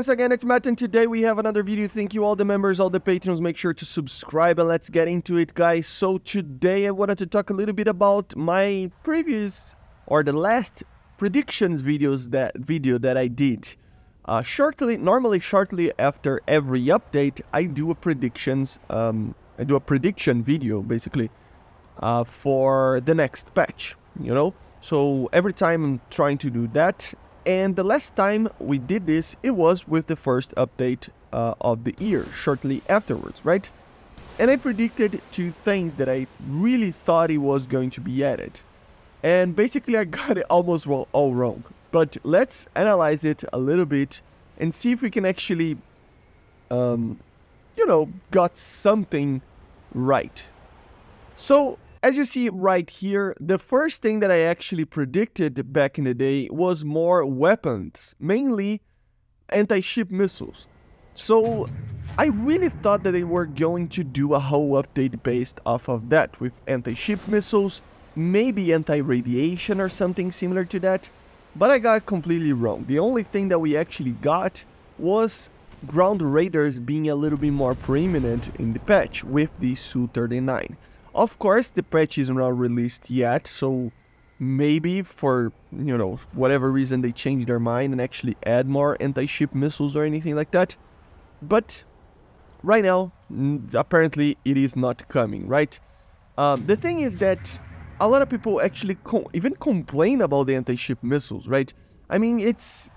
Once again, it's Matt, and today we have another video. Thank you all the members, all the patrons. Make sure to subscribe and let's get into it, guys. So today I wanted to talk a little bit about my previous or the last predictions video that I did. Normally shortly after every update, I do a prediction video basically for the next patch. So every time I'm trying to do that. And the last time we did this, it was with the first update of the year, shortly afterwards, right? And I predicted two things that I really thought it was going to be added. And basically I got it almost all wrong. But let's analyze it a little bit and see if we can actually, got something right. So, as you see right here, the first thing that I actually predicted back in the day was more weapons, mainly anti-ship missiles. So I really thought that they were going to do a whole update based off of that, with anti-ship missiles, maybe anti-radiation or something similar to that, but I got completely wrong. The only thing that we actually got was ground raiders being a little bit more preeminent in the patch with the Su-39. Of course, the patch is not released yet, so maybe for, whatever reason they change their mind and actually add more anti-ship missiles or anything like that. But right now, apparently it is not coming, right? The thing is that a lot of people actually even complain about the anti-ship missiles, right? I mean, it's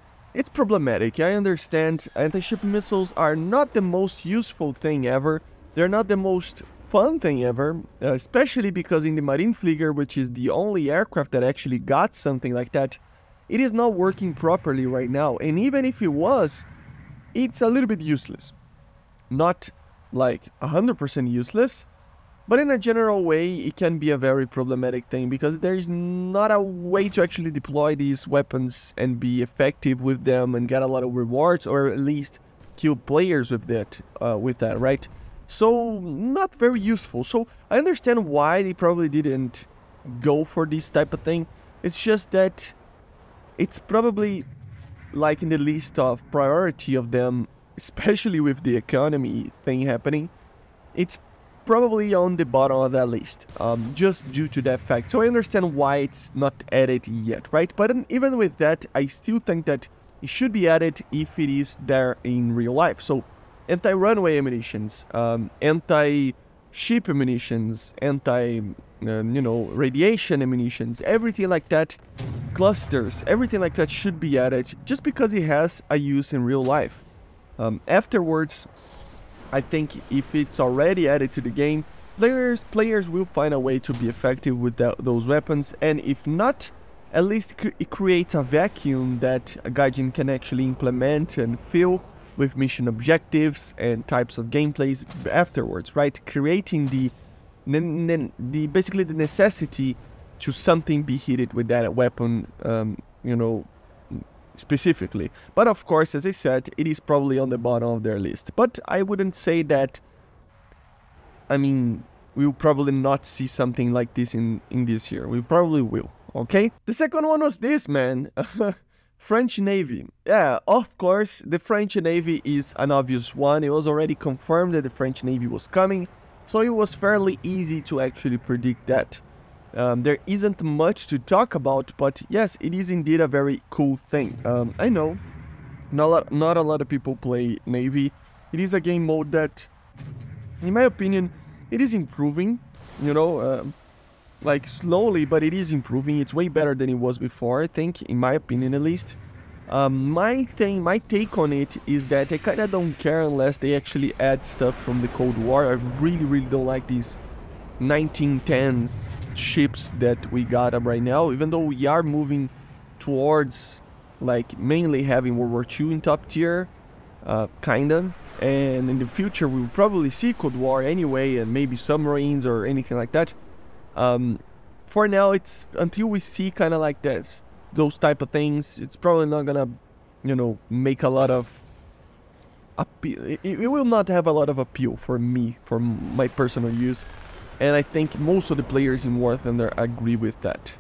problematic. I understand anti-ship missiles are not the most useful thing ever. They're not the most fun thing ever, especially because in the Marineflieger, which is the only aircraft that actually got something like that, it is not working properly right now. And even if it was, it's a little bit useless. Not like 100% useless, but in a general way, it can be a very problematic thing because there is not a way to actually deploy these weapons and be effective with them and get a lot of rewards, or at least kill players with that, right? So, not very useful. So, I understand why they probably didn't go for this type of thing. It's just that it's probably like in the list of priority of them, especially with the economy thing happening. It's probably on the bottom of that list, just due to that fact. So, I understand why it's not added yet, right? But even with that, I still think that it should be added if it is there in real life. So, anti-runway ammunitions, anti-ship ammunitions, radiation ammunitions, everything like that, clusters, everything like that should be added just because it has a use in real life. Afterwards, I think if it's already added to the game, players will find a way to be effective with those weapons, and if not, at least it creates a vacuum that a Gaijin can actually implement and fill with mission objectives and types of gameplays afterwards, right? Creating basically the necessity to something be hit with that weapon, specifically. But of course, as I said, it is probably on the bottom of their list. But I wouldn't say that, we'll probably not see something like this in this year. We probably will, okay? The second one was this, man. French Navy. Yeah, of course, the French Navy is an obvious one. It was already confirmed that the French Navy was coming, so it was fairly easy to actually predict that. There isn't much to talk about, but yes, it is indeed a very cool thing. I know, not a lot of people play Navy. It is a game mode that, in my opinion, it is improving, like slowly, but it is improving. It's way better than it was before, I think, in my opinion at least. My take on it is that I kind of don't care unless they actually add stuff from the Cold War. I really don't like these 1910s ships that we got right now, even though we are moving towards like mainly having World War II in top tier, kinda. And in the future we will probably see Cold War anyway, and maybe submarines or anything like that. For now, it's until we see kind of like those type of things, it's probably not gonna, make a lot of appeal. It will not have a lot of appeal for me, for my personal use. And I think most of the players in War Thunder agree with that,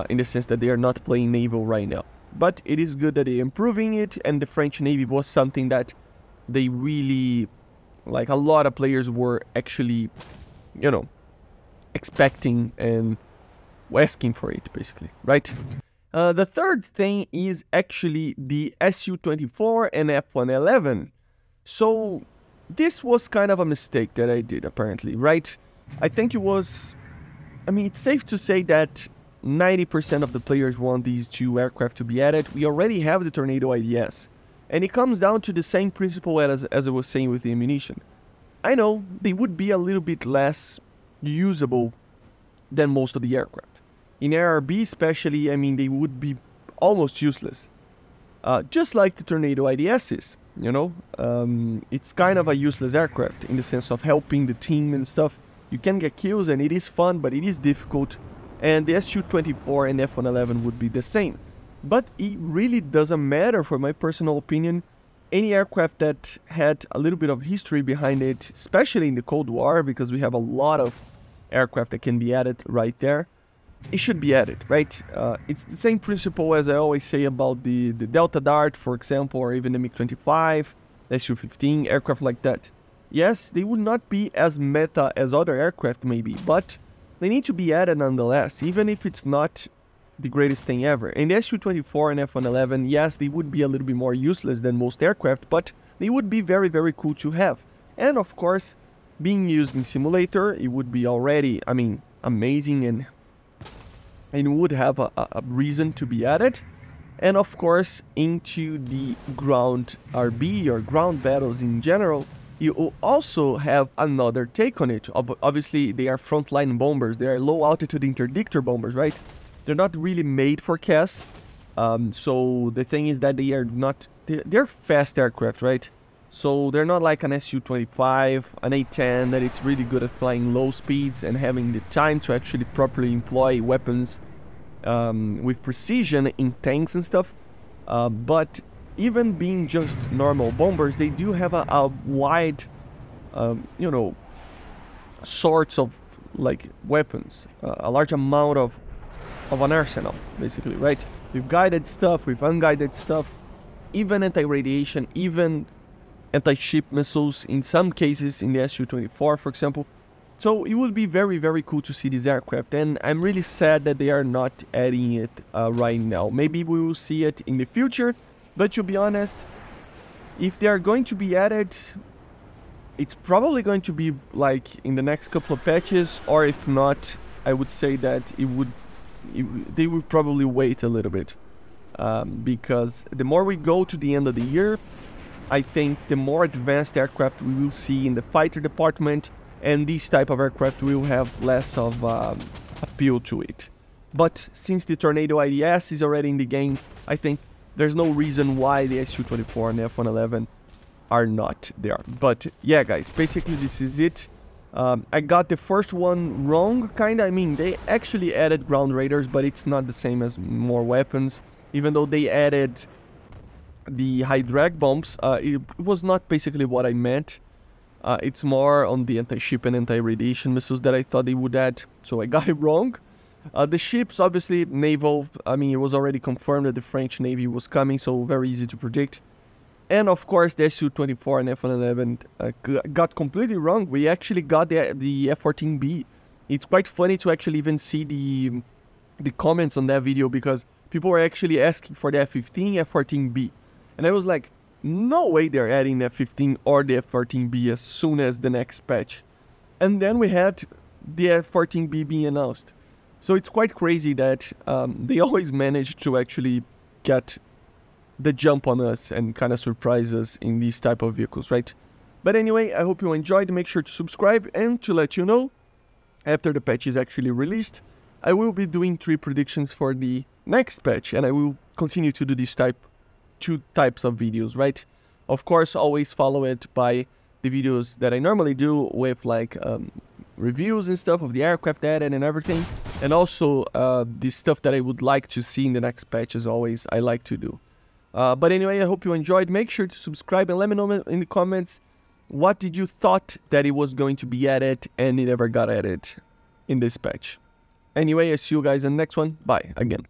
in the sense that they are not playing naval right now. but it is good that they're improving it, and the French Navy was something that they really, like a lot of players were actually, you know, expecting and asking for it, basically, right? The third thing is actually the Su-24 and F-111. So this was kind of a mistake that I did, apparently, right? I think it was, I mean, it's safe to say that 90% of the players want these two aircraft to be added. We already have the Tornado IDS, and it comes down to the same principle as I was saying with the ammunition. I know they would be a little bit less usable than most of the aircraft. In ARB especially, I mean, they would be almost useless. Just like the Tornado IDS is, you know? It's kind of a useless aircraft in the sense of helping the team and stuff. You can get kills and it is fun, but it is difficult. And the Su-24 and F-111 would be the same. But it really doesn't matter, for my personal opinion. Any aircraft that had a little bit of history behind it, especially in the Cold War, because we have a lot of aircraft that can be added right there, it should be added, right? It's the same principle as I always say about the Delta Dart, for example, or even the MiG-25, Su-15, aircraft like that. Yes, they would not be as meta as other aircraft maybe, but they need to be added nonetheless, even if it's not the greatest thing ever. And the Su-24 and F-111, yes, they would be a little bit more useless than most aircraft, but they would be very, very cool to have. And of course, being used in simulator, it would be already, I mean, amazing and would have a reason to be added. And of course, into the ground RB or ground battles in general, you will also have another take on it. Obviously, they are frontline bombers. They are low altitude interdictor bombers, right? They're not really made for CAS. So the thing is that they are not, they're fast aircraft, right? So they're not like an Su-25, an A-10 that it's really good at flying low speeds and having the time to actually properly employ weapons with precision in tanks and stuff. But even being just normal bombers, they do have a wide, you know, sorts of like weapons, a large amount of an arsenal, basically, right? With guided stuff, with unguided stuff, even anti-radiation, even anti-ship missiles in some cases in the Su-24, for example. So it would be very, very cool to see this aircraft, and I'm really sad that they are not adding it right now. Maybe we will see it in the future, but to be honest, if they are going to be added, it's probably going to be like in the next couple of patches, or if not, I would say that they would probably wait a little bit, because the more we go to the end of the year, I think the more advanced aircraft we will see in the fighter department, and this type of aircraft will have less of appeal to it. But since the Tornado IDS is already in the game, I think there's no reason why the Su-24 and F-111 are not there. But yeah, guys, basically this is it. I got the first one wrong, kinda. I mean, they actually added ground raiders, but it's not the same as more weapons. Even though they added the high drag bombs, it was not basically what I meant. It's more on the anti-ship and anti-radiation missiles that I thought they would add, so I got it wrong. The ships, obviously, naval, I mean, it was already confirmed that the French Navy was coming, so very easy to predict. And of course, the Su-24 and F-111 got completely wrong. We actually got the F-14B. It's quite funny to actually even see the comments on that video, because people were actually asking for the F-15, F-14B. And I was like, no way they're adding the F-15 or the F-14B as soon as the next patch. And then we had the F-14B being announced. So it's quite crazy that they always manage to actually get the jump on us and kind of surprise us in these type of vehicles, right? But anyway, I hope you enjoyed. Make sure to subscribe, and to let you know, after the patch is actually released, I will be doing 3 predictions for the next patch, and I will continue to do this two types of videos, right? Of course, always follow it by the videos that I normally do with like reviews and stuff of the aircraft added and everything, and also the stuff that I would like to see in the next patch, as always I like to do. But anyway, I hope you enjoyed. Make sure to subscribe and let me know in the comments what did you thought that it was going to be added and it never got added in this patch. Anyway, I see you guys in the next one. Bye again.